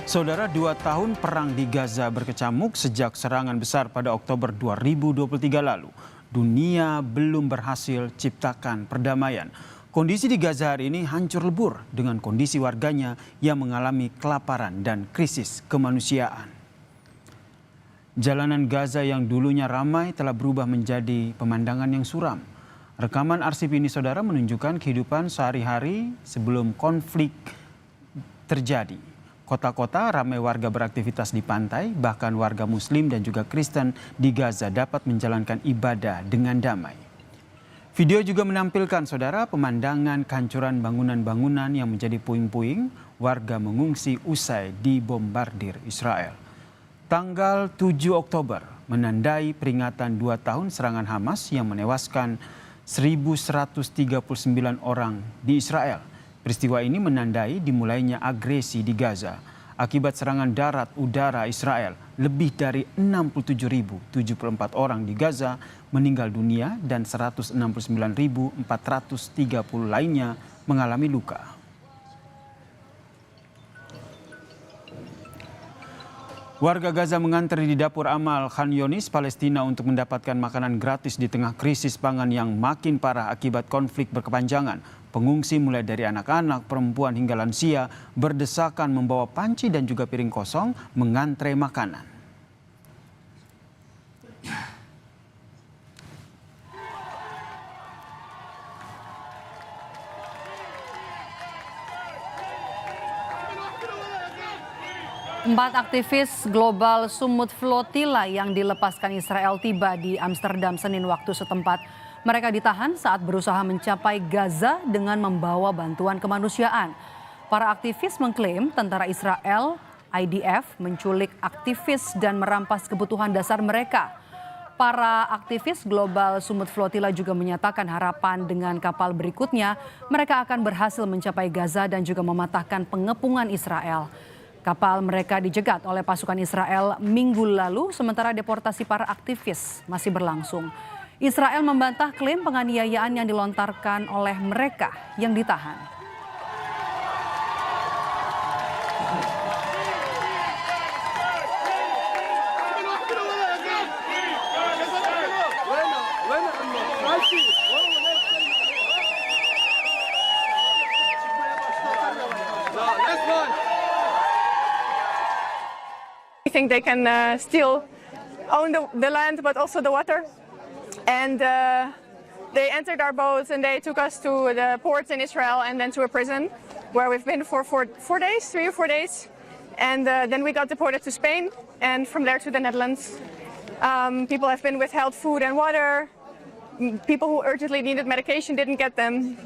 Saudara, 2 tahun perang di Gaza berkecamuk sejak serangan besar pada Oktober 2023 lalu. Dunia belum berhasil ciptakan perdamaian. Kondisi di Gaza hari ini hancur lebur dengan kondisi warganya yang mengalami kelaparan dan krisis kemanusiaan. Jalanan Gaza yang dulunya ramai telah berubah menjadi pemandangan yang suram. Rekaman arsip ini, saudara, menunjukkan kehidupan sehari-hari sebelum konflik terjadi. Kota-kota ramai warga beraktivitas di pantai, bahkan warga Muslim dan juga Kristen di Gaza dapat menjalankan ibadah dengan damai. Video juga menampilkan, saudara, pemandangan kehancuran bangunan-bangunan yang menjadi puing-puing warga mengungsi usai dibombardir Israel. Tanggal 7 Oktober menandai peringatan 2 tahun serangan Hamas yang menewaskan 1.139 orang di Israel. Peristiwa ini menandai dimulainya agresi di Gaza. Akibat serangan darat udara Israel, lebih dari 67.074 orang di Gaza meninggal dunia dan 169.430 lainnya mengalami luka. Warga Gaza mengantri di dapur amal Khan Younis, Palestina untuk mendapatkan makanan gratis di tengah krisis pangan yang makin parah akibat konflik berkepanjangan. Pengungsi mulai dari anak-anak, perempuan hingga lansia berdesakan membawa panci dan juga piring kosong mengantre makanan. Empat aktivis global Sumut Flotilla yang dilepaskan Israel tiba di Amsterdam Senin waktu setempat. Mereka ditahan saat berusaha mencapai Gaza dengan membawa bantuan kemanusiaan. Para aktivis mengklaim tentara Israel, IDF, menculik aktivis dan merampas kebutuhan dasar mereka. Para aktivis global Sumut Flotilla juga menyatakan harapan dengan kapal berikutnya mereka akan berhasil mencapai Gaza dan juga mematahkan pengepungan Israel. Kapal mereka dijegat oleh pasukan Israel minggu lalu, sementara deportasi para aktivis masih berlangsung. Israel membantah klaim penganiayaan yang dilontarkan oleh mereka yang ditahan. I think they can still own the land, but also the water. And they entered our boats and they took us to the ports in Israel and then to a prison where we've been for 3 or 4 days. And then we got deported to Spain and from there to the Netherlands. People have been withheld food and water. People who urgently needed medication didn't get them.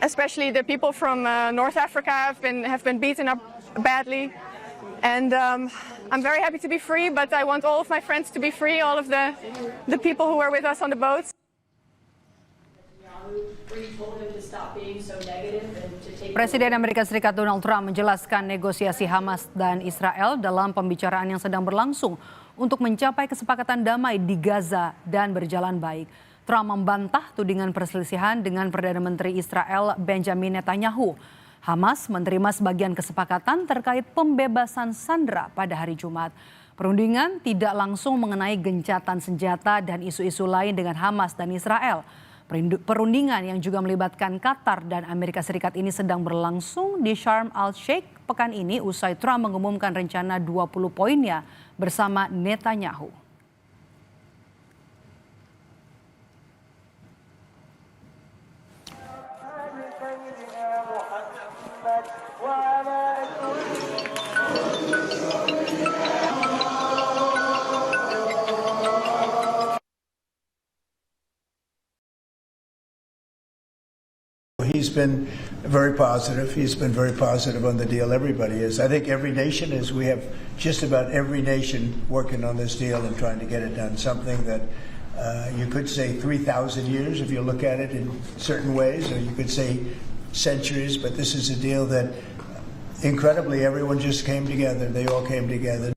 Especially the people from North Africa have been beaten up badly. And I'm very happy to be free, but I want all of my friends to be free, all of the people who were with us on the boats. Presiden Amerika Serikat Donald Trump menjelaskan negosiasi Hamas dan Israel dalam pembicaraan yang sedang berlangsung untuk mencapai kesepakatan damai di Gaza dan berjalan baik. Trump membantah tudingan perselisihan dengan Perdana Menteri Israel Benjamin Netanyahu. Hamas menerima sebagian kesepakatan terkait pembebasan sandera pada hari Jumat. Perundingan tidak langsung mengenai gencatan senjata dan isu-isu lain dengan Hamas dan Israel. Perundingan yang juga melibatkan Qatar dan Amerika Serikat ini sedang berlangsung di Sharm el-Sheikh pekan ini usai Trump mengumumkan rencana 20 poinnya bersama Netanyahu. He's been very positive. He's been very positive on the deal. Everybody is. I think every nation is. We have just about every nation working on this deal and trying to get it done. Something that you could say 3,000 years if you look at it in certain ways, or you could say centuries. But this is a deal that incredibly everyone just came together. They all came together.